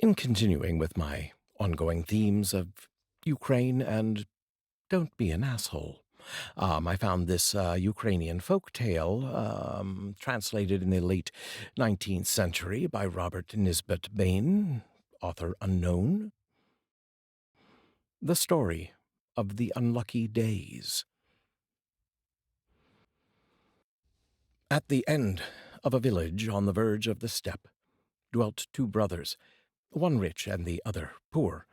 In continuing with my ongoing themes of Ukraine and don't be an asshole, I found this Ukrainian folk tale translated in the late 19th century by Robert Nisbet Bain, author unknown. The story of the unlucky days. At the end of a village on the verge of the steppe dwelt two brothers, one rich and the other poor.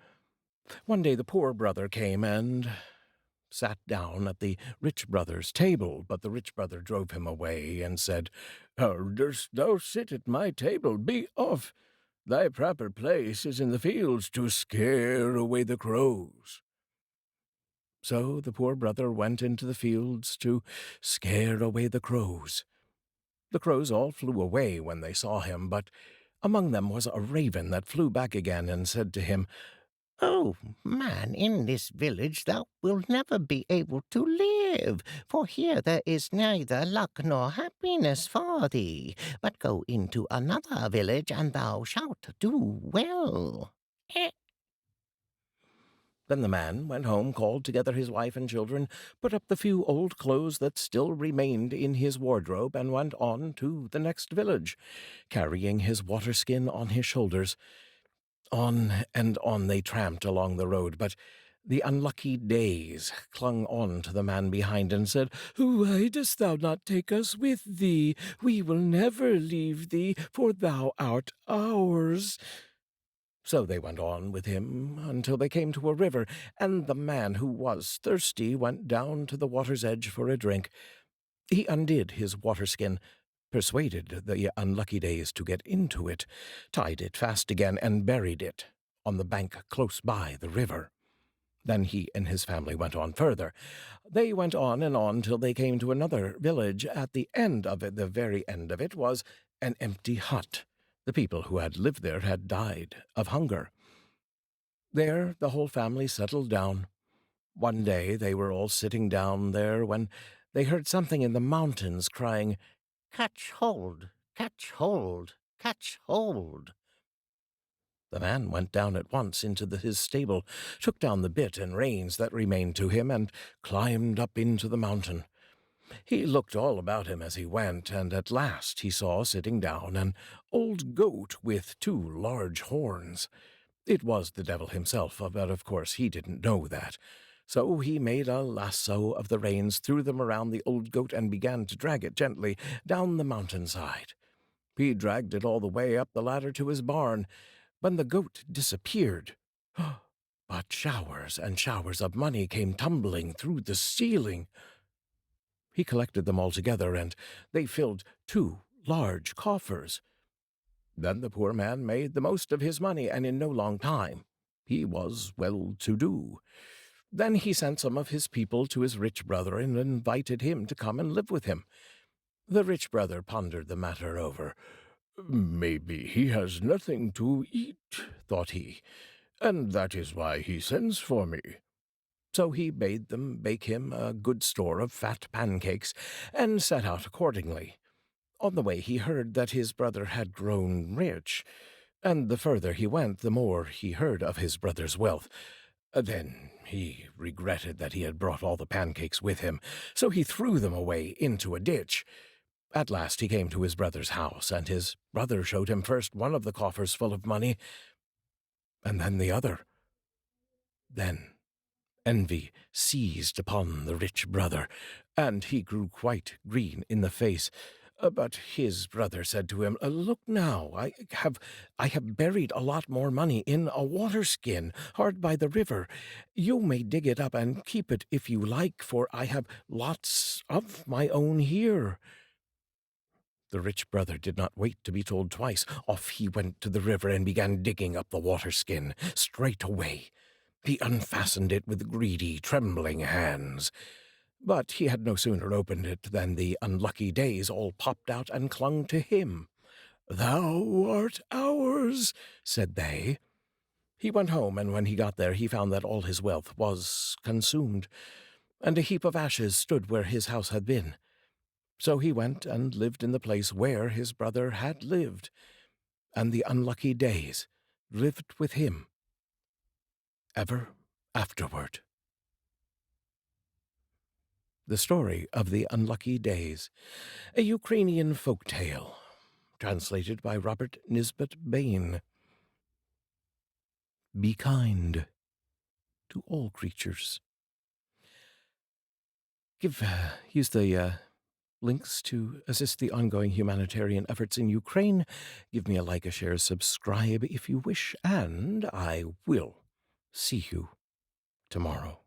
One day the poor brother came and sat down at the rich brother's table, but the rich brother drove him away and said, "How durst thou sit at my table? Be off! Thy proper place is in the fields to scare away the crows." So the poor brother went into the fields to scare away the crows. The crows all flew away when they saw him, but among them was a raven that flew back again and said to him, "Oh, man, in this village thou wilt never be able to live, for here there is neither luck nor happiness for thee. But go into another village, and thou shalt do well." Then the man went home, called together his wife and children, put up the few old clothes that still remained in his wardrobe, and went on to the next village, carrying his water-skin on his shoulders. On and on they tramped along the road, but the unlucky days clung on to the man behind and said, "Why dost thou not take us with thee? We will never leave thee, for thou art ours." So they went on with him until they came to a river, and the man who was thirsty went down to the water's edge for a drink. He undid his water-skin, persuaded the unlucky days to get into it, tied it fast again, and buried it on the bank close by the river. Then he and his family went on further. They went on and on till they came to another village. At the end of it, the very end of it, was an empty hut. The people who had lived there had died of hunger. There the whole family settled down. One day they were all sitting down there when they heard something in the mountains crying, "Catch hold, catch hold, catch hold." The man went down at once into his stable, took down the bit and reins that remained to him, and climbed up into the mountain. He looked all about him as he went, and at last he saw sitting down an old goat with two large horns. It was the devil himself, but of course he didn't know that. So he made a lasso of the reins, threw them around the old goat, and began to drag it gently down the mountainside. He dragged it all the way up the ladder to his barn, when the goat disappeared. But showers and showers of money came tumbling through the ceiling. He collected them all together, and they filled two large coffers. Then the poor man made the most of his money, and in no long time he was well-to-do. Then he sent some of his people to his rich brother and invited him to come and live with him. The rich brother pondered the matter over. "Maybe he has nothing to eat," thought he, "and that is why he sends for me." So he bade them bake him a good store of fat pancakes, and set out accordingly. On the way he heard that his brother had grown rich, and the further he went, the more he heard of his brother's wealth. Then he regretted that he had brought all the pancakes with him, so he threw them away into a ditch. At last he came to his brother's house, and his brother showed him first one of the coffers full of money, and then the other. Then envy seized upon the rich brother, and he grew quite green in the face. But his brother said to him, "Look now, I have buried a lot more money in a water-skin hard by the river. You may dig it up and keep it if you like, for I have lots of my own here." The rich brother did not wait to be told twice. Off he went to the river and began digging up the water-skin straight away. He unfastened it with greedy, trembling hands. But he had no sooner opened it than the unlucky days all popped out and clung to him. "Thou art ours," said they. He went home, and when he got there he found that all his wealth was consumed, and a heap of ashes stood where his house had been. So he went and lived in the place where his brother had lived, and the unlucky days lived with him ever afterward. The Story of the Unlucky Days, a Ukrainian folk tale, translated by Robert Nisbet Bain. Be kind to all creatures. Use the links to assist the ongoing humanitarian efforts in Ukraine. Give me a like, a share, subscribe if you wish, and I will see you tomorrow.